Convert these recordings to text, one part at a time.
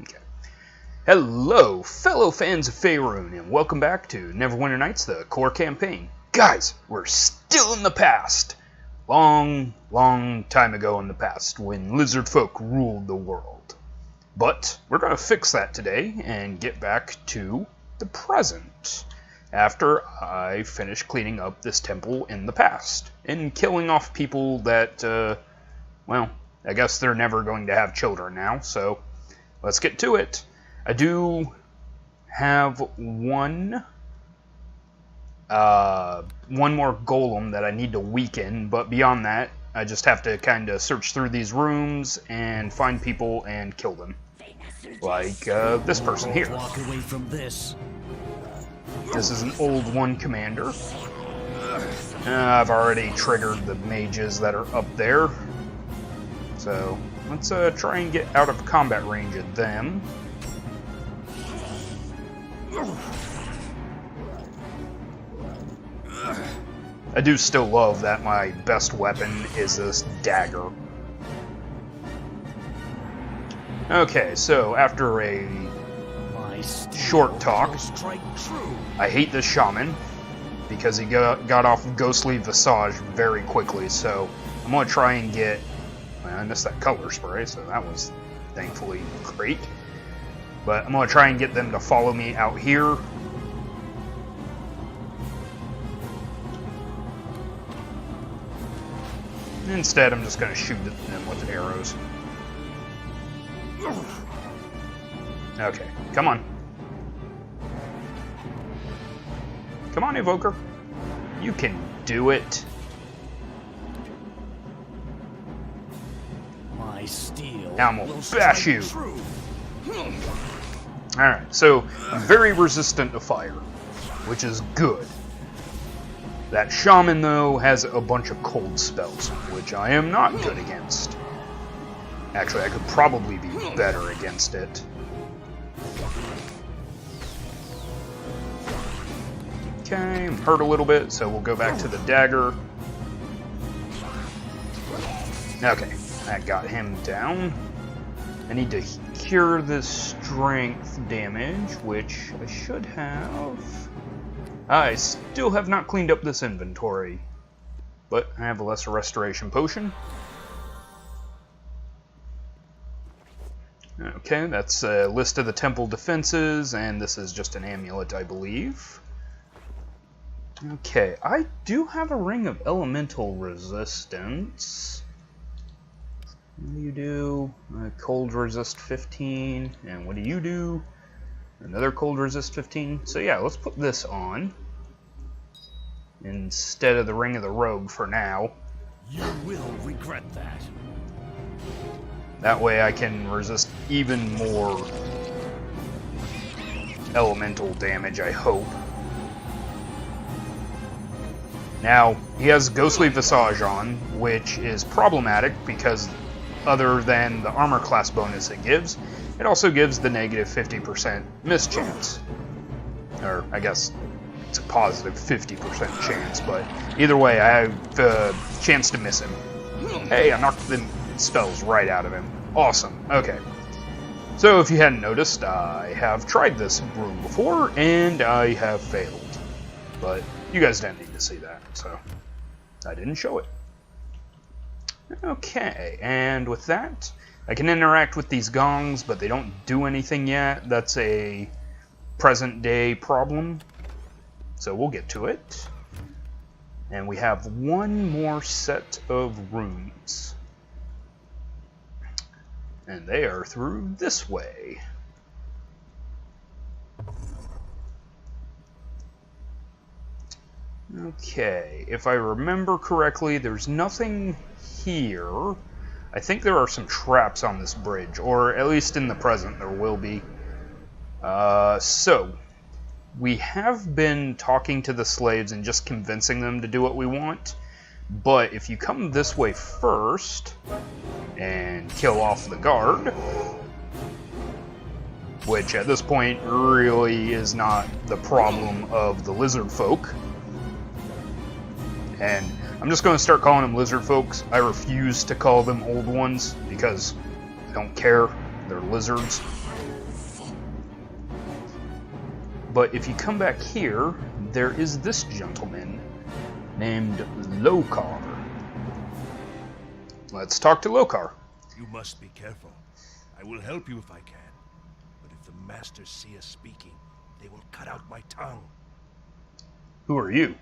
Okay. Hello, fellow fans of Faerun, and welcome back to Neverwinter Nights, the core campaign. Guys, we're still in the past. Long, long time ago in the past, when lizard folk ruled the world. But we're going to fix that today and get back to the present, after I finish cleaning up this temple in the past, and killing off people that, well, I guess they're never going to have children now, so let's get to it. I do have one more golem that I need to weaken, but beyond that, I just have to kind of search through these rooms and find people and kill them. Like this person here. Walk away from this. This is an old one commander. I've already triggered the mages that are up there. So let's try and get out of combat range of them. I do still love that my best weapon is this dagger. Okay, so after a short talk, I hate this shaman because he got off ghostly visage very quickly, so I'm going to try and get... Well, I missed that color spray, so that was thankfully great. But I'm going to try and get them to follow me out here. Instead, I'm just going to shoot at them with arrows. Okay, come on. Come on, Evoker. You can do it. My steel. Now I'm going to bash you. Alright, so I'm very resistant to fire, which is good. That shaman, though, has a bunch of cold spells, which I am not good against. Actually, I could probably be better against it. Okay, I'm hurt a little bit, so we'll go back to the dagger. Okay, that got him down. I need to cure this strength damage, which I should have. I still have not cleaned up this inventory, but I have a lesser restoration potion. Okay, that's a list of the temple defenses, and this is just an amulet, I believe. Okay, I do have a ring of elemental resistance. What do you do? Cold resist 15, and what do you do? Another cold resist 15. So yeah, let's put this on instead of the Ring of the Rogue for now. You will regret that. That way I can resist even more elemental damage, I hope. Now, he has Ghostly Visage on, which is problematic because other than the armor class bonus it gives, it also gives the negative 50% miss chance. Or, I guess it's a positive 50% chance, but either way, I have a chance to miss him. Hey, I knocked the spells right out of him. Awesome. Okay. So, if you hadn't noticed, I have tried this room before, and I have failed. But you guys didn't need to see that, so I didn't show it. Okay, and with that, I can interact with these gongs, but they don't do anything yet. That's a present-day problem, so we'll get to it. And we have one more set of rooms. And they are through this way. Okay, if I remember correctly, there's nothing here. I think there are some traps on this bridge, or at least in the present there will be. So, we have been talking to the slaves and just convincing them to do what we want, but if you come this way first and kill off the guard, which at this point really is not the problem of the lizard folk, and I'm just going to start calling them lizard folks. I refuse to call them old ones because I don't care. They're lizards. But if you come back here, there is this gentleman named Lokar. Let's talk to Lokar. You must be careful. I will help you if I can. But if the masters see us speaking, they will cut out my tongue. Who are you?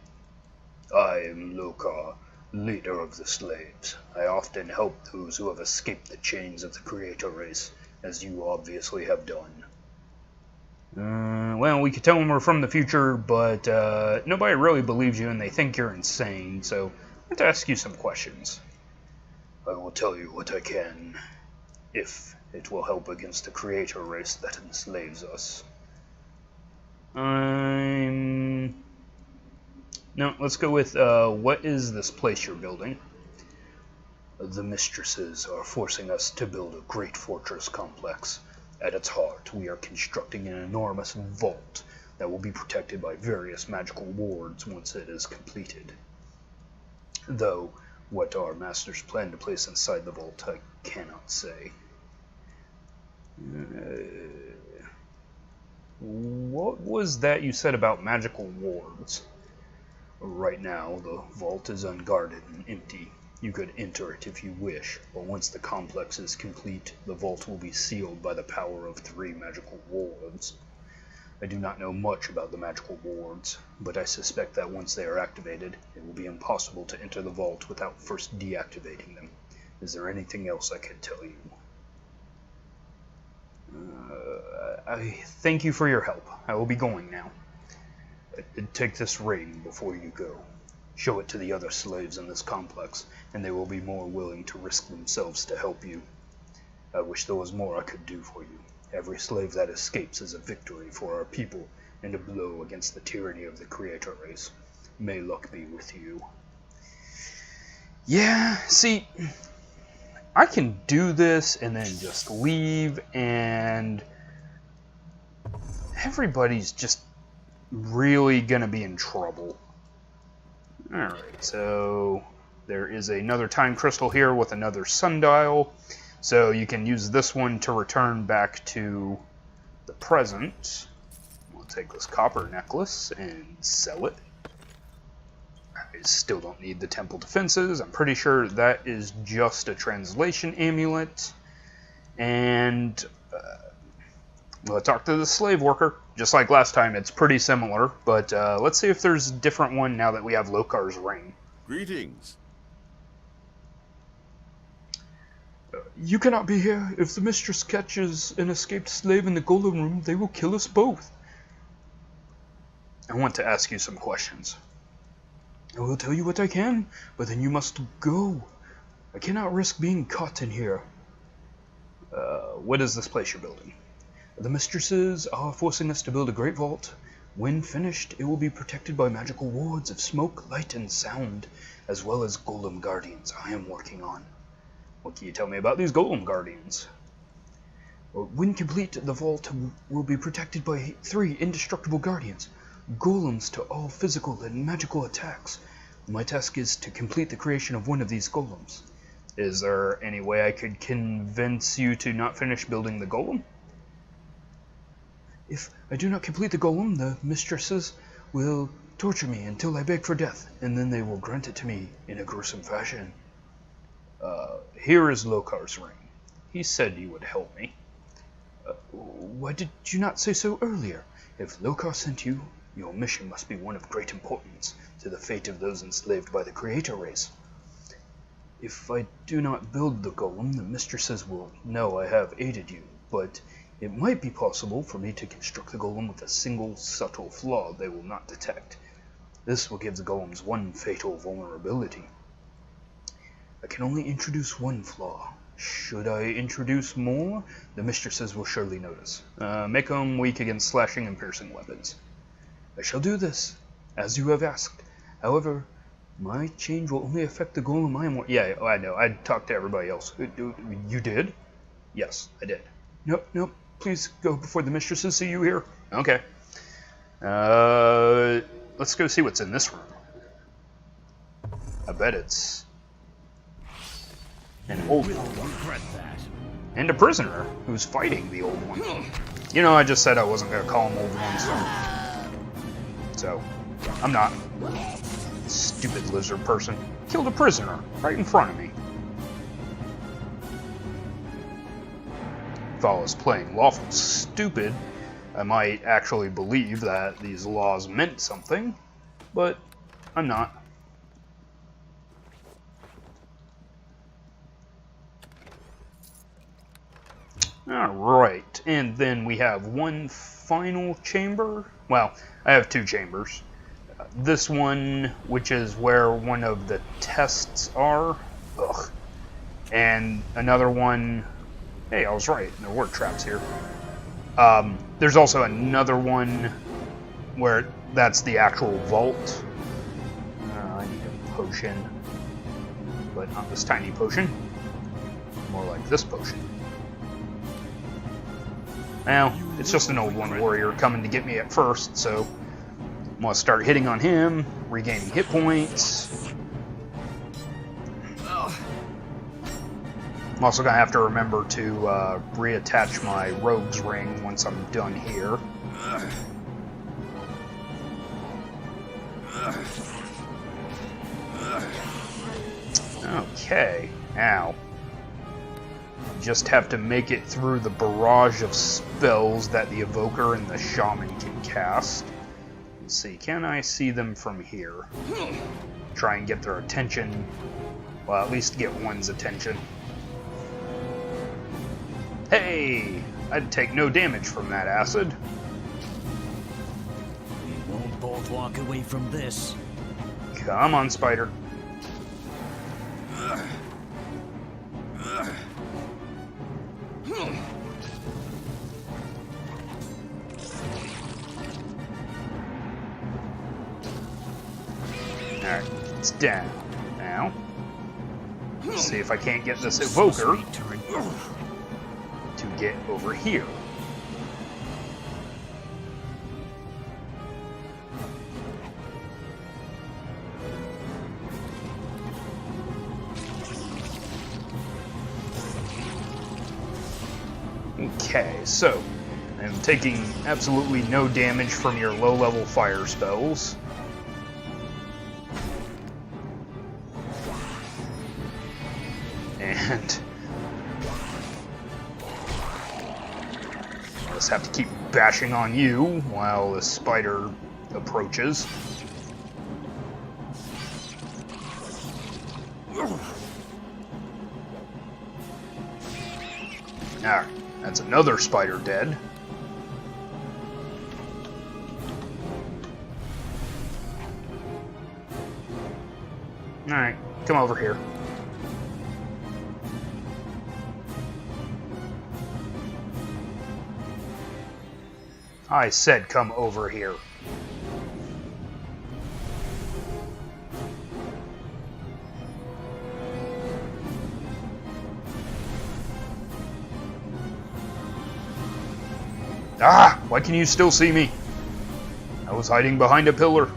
I am Lokar, leader of the slaves. I often help those who have escaped the chains of the creator race, as you obviously have done. Well, we could tell them we're from the future, but nobody really believes you and they think you're insane, so I have to ask you some questions. I will tell you what I can, if it will help against the creator race that enslaves us. No, let's go with, what is this place you're building? The mistresses are forcing us to build a great fortress complex. At its heart, we are constructing an enormous vault that will be protected by various magical wards once it is completed. Though, what our masters plan to place inside the vault, I cannot say. What was that you said about magical wards? Right now, the vault is unguarded and empty. You could enter it if you wish, but once the complex is complete, the vault will be sealed by the power of 3 magical wards. I do not know much about the magical wards, but I suspect that once they are activated, it will be impossible to enter the vault without first deactivating them. Is there anything else I can tell you? I thank you for your help. I will be going now. Take this ring before you go. Show it to the other slaves in this complex, and they will be more willing to risk themselves to help you. I wish there was more I could do for you. Every slave that escapes is a victory for our people, and a blow against the tyranny of the creator race. May luck be with you. Yeah, see, I can do this and then just leave, and everybody's just really gonna be in trouble. Alright, so there is another time crystal here with another sundial. So you can use this one to return back to the present. We'll take this copper necklace and sell it. I still don't need the temple defenses. I'm pretty sure that is just a translation amulet. And we'll talk to the slave worker. Just like last time, it's pretty similar. But let's see if there's a different one now that we have Lokar's ring. Greetings. You cannot be here. If the mistress catches an escaped slave in the golem room, they will kill us both. I want to ask you some questions. I will tell you what I can, but then you must go. I cannot risk being caught in here. What is this place you're building? The mistresses are forcing us to build a great vault. When finished, it will be protected by magical wards of smoke, light, and sound, as well as golem guardians I am working on. What can you tell me about these golem guardians? When complete, the vault will be protected by 3 indestructible guardians, golems to all physical and magical attacks. My task is to complete the creation of one of these golems. Is there any way I could convince you to not finish building the golem? If I do not complete the golem, the mistresses will torture me until I beg for death, and then they will grant it to me in a gruesome fashion. Here is Lokar's ring. He said he would help me. Why did you not say so earlier? If Lokar sent you, your mission must be one of great importance to the fate of those enslaved by the creator race. If I do not build the golem, the mistresses will know I have aided you, but it might be possible for me to construct the golem with a single subtle flaw they will not detect. This will give the golems one fatal vulnerability. I can only introduce one flaw. Should I introduce more, the mistresses will surely notice. Make them weak against slashing and piercing weapons. I shall do this, as you have asked. However, my change will only affect the golem I am... Yeah, I know. I talked to everybody else. You did? Yes, I did. Nope. Please go before the mistresses see you here. Okay. Let's go see what's in this room. I bet it's an old one. Regret that. And a prisoner who's fighting the old one. You know, I just said I wasn't going to call him old one, so... So, I'm not. Stupid lizard person. Killed a prisoner right in front of me. If I was playing lawful stupid, I might actually believe that these laws meant something, but I'm not. Alright, and then we have one final chamber. Well, I have two chambers. This one, which is where one of the tests are. Ugh. And another one... Hey, I was right. There were traps here. There's also another one where that's the actual vault. I need a potion. But not this tiny potion. More like this potion. Well, it's just an old one warrior coming to get me at first, so I'm going to start hitting on him, regaining hit points. I'm also going to have to remember to reattach my rogue's ring once I'm done here. Okay, now just have to make it through the barrage of spells that the evoker and the shaman can cast. Let's see, can I see them from here? Try and get their attention. Well, at least get one's attention. Hey! I'd take no damage from that acid. We won't both walk away from this. Come on, spider. Alright, it's down. Now, let's see if I can't get this evoker to get over here. Okay, so I'm taking absolutely no damage from your low-level fire spells. And I just have to keep bashing on you while the spider approaches. Alright, that's another spider dead. Alright, come over here. I said come over here. Ah! Why can you still see me? I was hiding behind a pillar.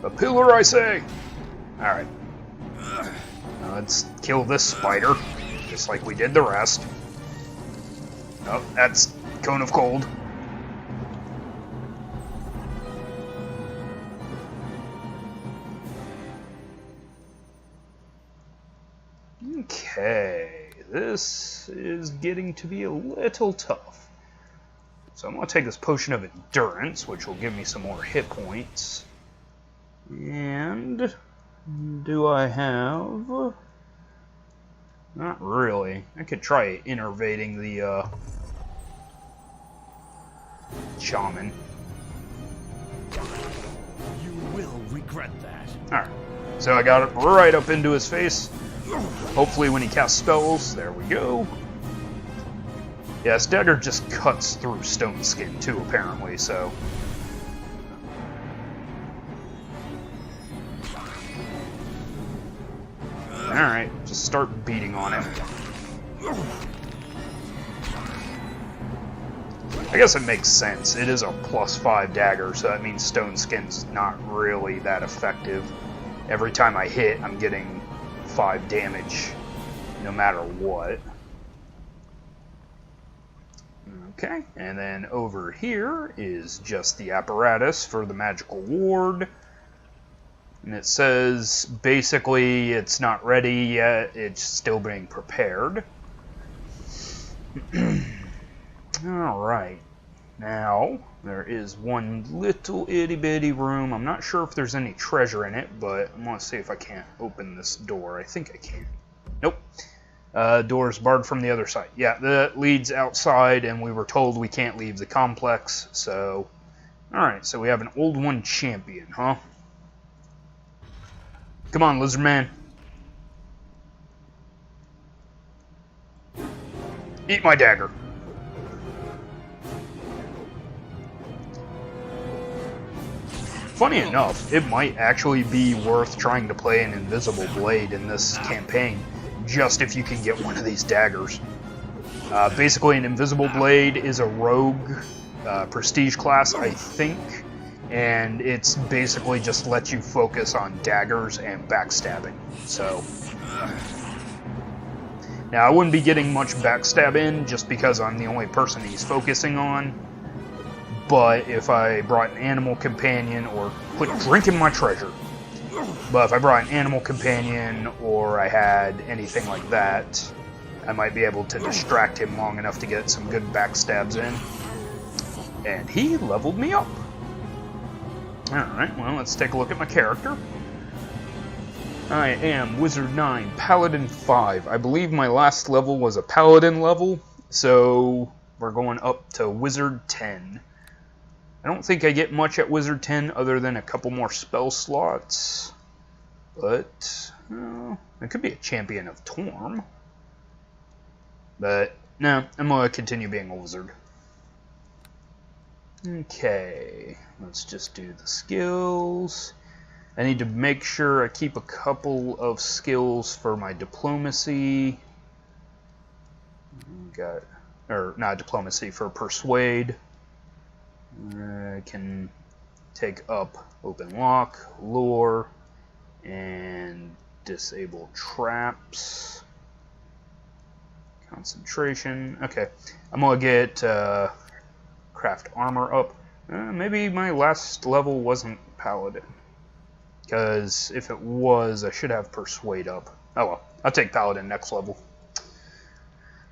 A pillar, I say! Alright. Now let's kill this spider, just like we did the rest. Oh, that's Cone of Cold. Okay, this is getting to be a little tough. So I'm going to take this Potion of Endurance, which will give me some more hit points. And do I have... Not really. I could try innervating the shaman. You will regret that. Alright, so I got it right up into his face. Hopefully when he casts spells, there we go. Yeah, his dagger just cuts through stone skin too, apparently, so... Alright, just start beating on him. I guess it makes sense. It is a +5 dagger, so that means stone skin's not really that effective. Every time I hit, I'm getting 5 damage, no matter what. Okay, and then over here is just the apparatus for the magical ward. And it says basically it's not ready yet, it's still being prepared. Alright, now there is one little itty bitty room. I'm not sure if there's any treasure in it, but I'm going to see if I can't open this door. I think I can. Nope. Door's barred from the other side. Yeah, that leads outside, and we were told we can't leave the complex, so... Alright, so we have an old one champion, huh? Come on, lizard man. Eat my dagger. Funny enough, it might actually be worth trying to play an invisible blade in this campaign, just if you can get one of these daggers. Basically, an invisible blade is a rogue prestige class, I think, and it's basically just lets you focus on daggers and backstabbing. So, now I wouldn't be getting much backstab in just because I'm the only person he's focusing on. But if I brought an animal companion, or quit drinking my treasure. But if I brought an animal companion, or I had anything like that, I might be able to distract him long enough to get some good backstabs in. And he leveled me up. Alright, well, let's take a look at my character. I am Wizard 9, Paladin 5. I believe my last level was a Paladin level, so we're going up to Wizard 10. I don't think I get much at Wizard 10 other than a couple more spell slots. But, it could be a Champion of Torm. But, no, I'm going to continue being a wizard. Okay, let's just do the skills. I need to make sure I keep a couple of skills for my diplomacy. Not diplomacy, for persuade. I can take up open lock, lure, and disable traps. Concentration. Okay, I'm gonna get craft armor up. Maybe my last level wasn't paladin, because if it was, I should have persuade up. Oh well, I'll take paladin next level.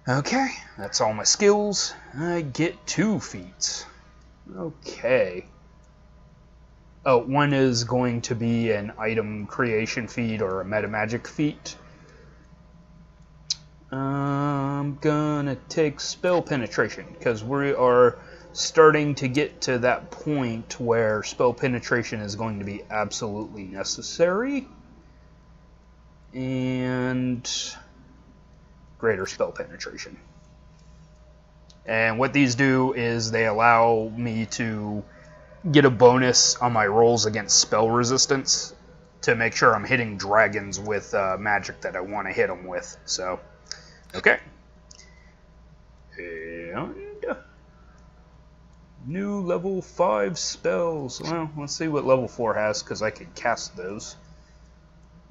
Okay, that's all my skills. I get 2 feats. Okay. Oh, one is going to be an item creation feat or a meta magic feat. I'm gonna take spell penetration because we are starting to get to that point where spell penetration is going to be absolutely necessary. And greater spell penetration. And what these do is they allow me to get a bonus on my rolls against spell resistance to make sure I'm hitting dragons with magic that I want to hit them with. So, okay. And new level 5 spells. Well, let's see what level 4 has, because I could cast those.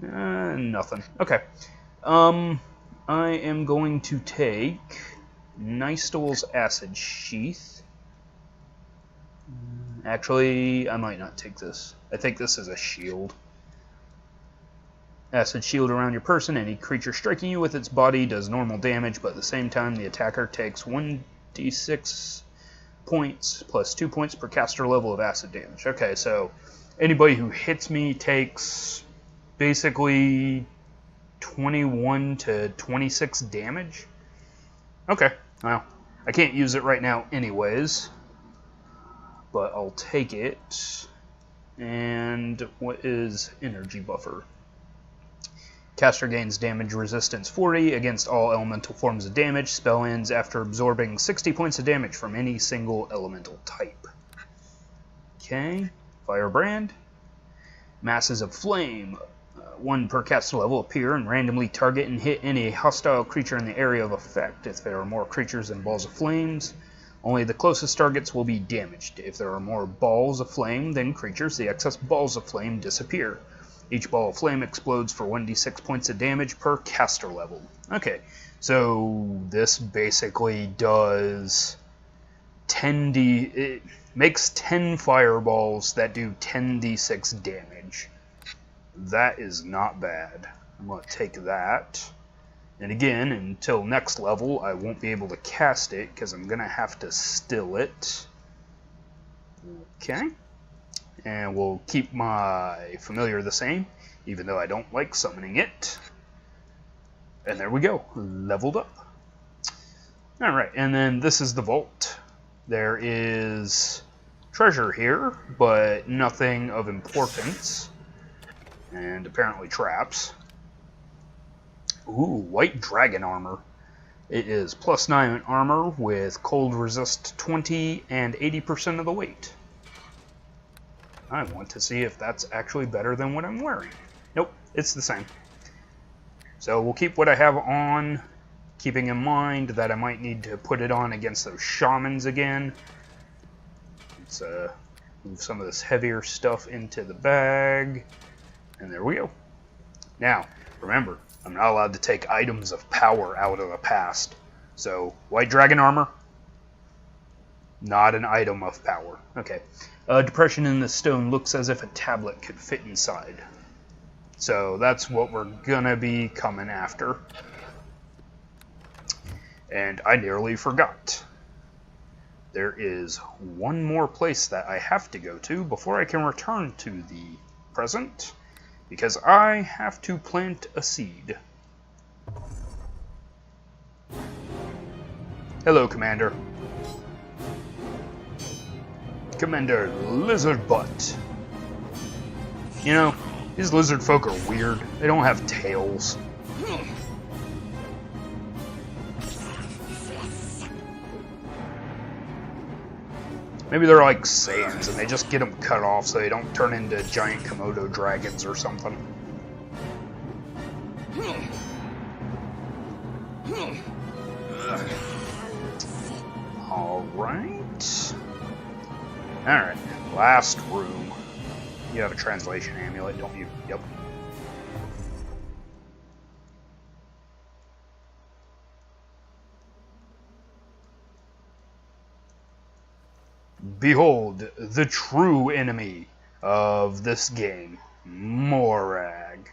Nothing. Okay. I am going to take Nystol's Acid Sheath. Actually, I might not take this. I think this is a shield. Acid shield around your person. Any creature striking you with its body does normal damage, but at the same time the attacker takes 1d6 points plus 2 points per caster level of acid damage. Okay, so anybody who hits me takes basically 21 to 26 damage. Okay, well, I can't use it right now anyways, but I'll take it. And what is energy buffer? Caster gains damage resistance 40 against all elemental forms of damage. Spell ends after absorbing 60 points of damage from any single elemental type. Okay, Firebrand. Masses of Flame. 1 per caster level appear and randomly target and hit any hostile creature in the area of effect. If there are more creatures than balls of flames, only the closest targets will be damaged. If there are more balls of flame than creatures, the excess balls of flame disappear. Each ball of flame explodes for 1d6 points of damage per caster level. Okay, so this basically does it makes 10 fireballs that do 10d6 damage. That is not bad. I'm going to take that. And again, until next level, I won't be able to cast it because I'm going to have to still it. Okay. And we'll keep my familiar the same, even though I don't like summoning it. And there we go. Leveled up. Alright, and then this is the vault. There is treasure here, but nothing of importance. And apparently traps. Ooh, white dragon armor. It is +9 armor with cold resist 20 and 80% of the weight. I want to see if that's actually better than what I'm wearing. Nope, it's the same. So we'll keep what I have on, keeping in mind that I might need to put it on against those shamans again. Let's move some of this heavier stuff into the bag. And there we go. Now, remember, I'm not allowed to take items of power out of the past. So, white dragon armor, not an item of power. Okay. Depression in the stone looks as if a tablet could fit inside. So, that's what we're gonna be coming after. And I nearly forgot. There is one more place that I have to go to before I can return to the present. Because I have to plant a seed. Hello, Commander. Commander Lizard Butt. You know, these lizard folk are weird. They don't have tails. Maybe they're like Saiyans and they just get them cut off so they don't turn into giant Komodo dragons or something. Alright. Alright, last room. You have a translation amulet, don't you? Yep. Behold, the true enemy of this game, Morag.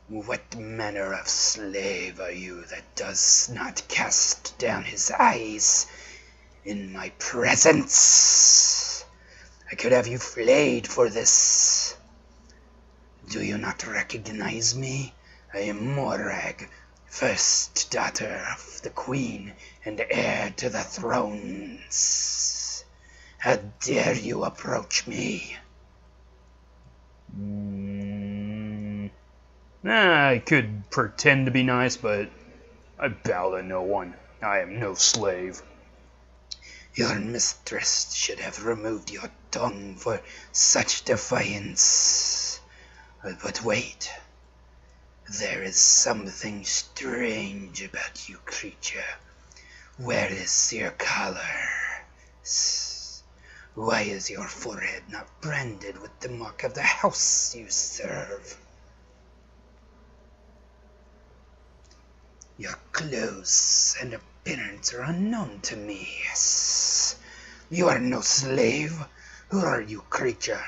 What manner of slave are you that does not cast down his eyes in my presence? I could have you flayed for this. Do you not recognize me? I am Morag, first daughter of the queen and heir to the thrones. How dare you approach me? I could pretend to be nice, but I bow to no one. I am no slave. Your mistress should have removed your tongue for such defiance. But wait. There is something strange about you, creature. Where is your collar? Why is your forehead not branded with the mark of the house you serve? Your clothes and appearance are unknown to me. You are no slave. Who are you, creature?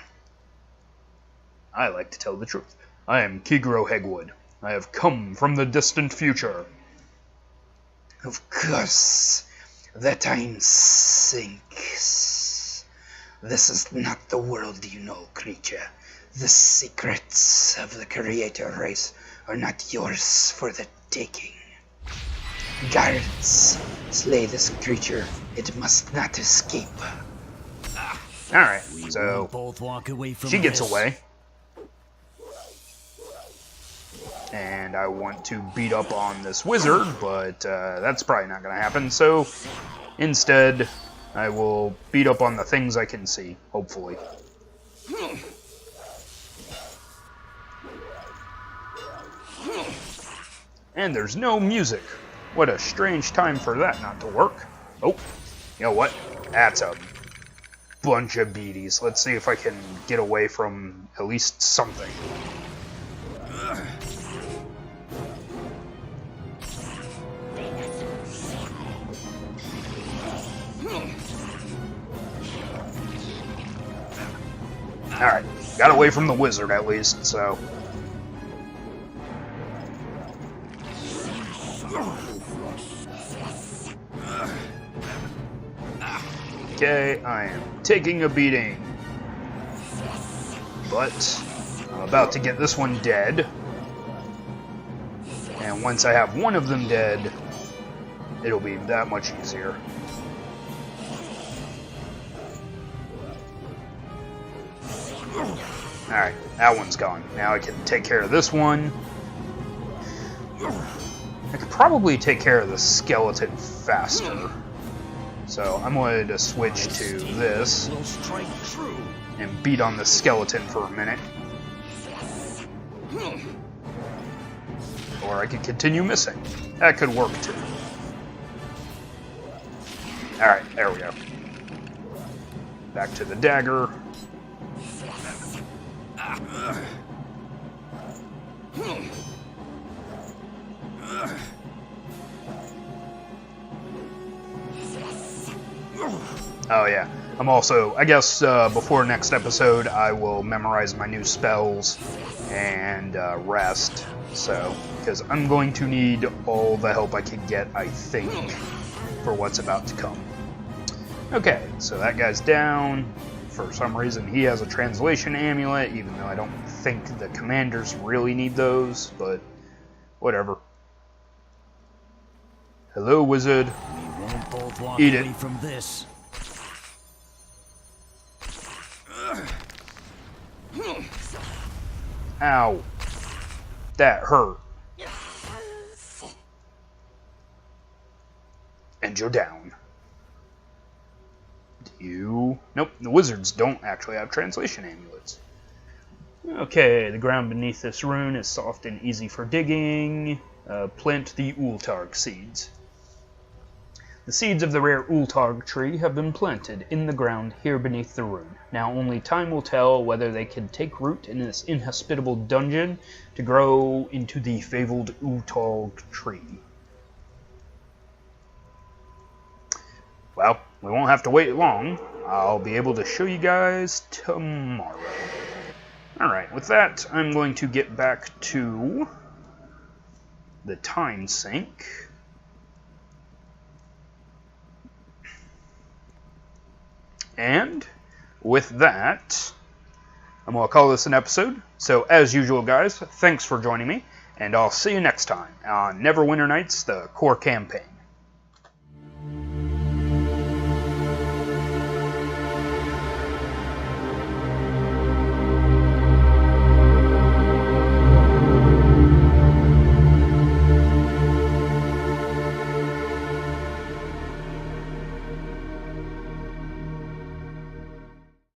I like to tell the truth. I am Kigro Hegwood. I have come from the distant future. Of course, the time sinks. This is not the world you know, creature. The secrets of the creator race are not yours for the taking. Guards, slay this creature. It must not escape. Alright, so both walk away from she gets this. away. And I want to beat up on this wizard, but that's probably not going to happen. So instead, I will beat up on the things I can see, hopefully. And there's no music. What a strange time for that not to work. Oh, you know what? That's a bunch of beaties. Let's see if I can get away from at least something. Alright, got away from the wizard at least, so... Okay, I am taking a beating. But I'm about to get this one dead. And once I have one of them dead, it'll be that much easier. Alright, that one's gone. Now I can take care of this one. I could probably take care of the skeleton faster. So I'm going to switch to this and beat on the skeleton for a minute. Or I could continue missing. That could work too. Alright, there we go. Back to the dagger. Oh yeah, I'm also, I guess before next episode I will memorize my new spells and rest, so, because I'm going to need all the help I can get, I think, for what's about to come. Okay, so that guy's down. For some reason he has a translation amulet, even though I don't think the commanders really need those, but whatever. Hello, wizard. We won't both walk Eat away it. from this. Ow. That hurt. And you're down. Do you... Nope, the wizards don't actually have translation amulets. Okay, the ground beneath this rune is soft and easy for digging. Plant the Ultarg seeds. The seeds of the rare Ultarg tree have been planted in the ground here beneath the rune. Now only time will tell whether they can take root in this inhospitable dungeon to grow into the fabled Ultarg tree. Well, we won't have to wait long. I'll be able to show you guys tomorrow. Alright, with that, I'm going to get back to the time sink. And with that, I'm going to call this an episode. So as usual, guys, thanks for joining me, and I'll see you next time on Neverwinter Nights, the core campaign.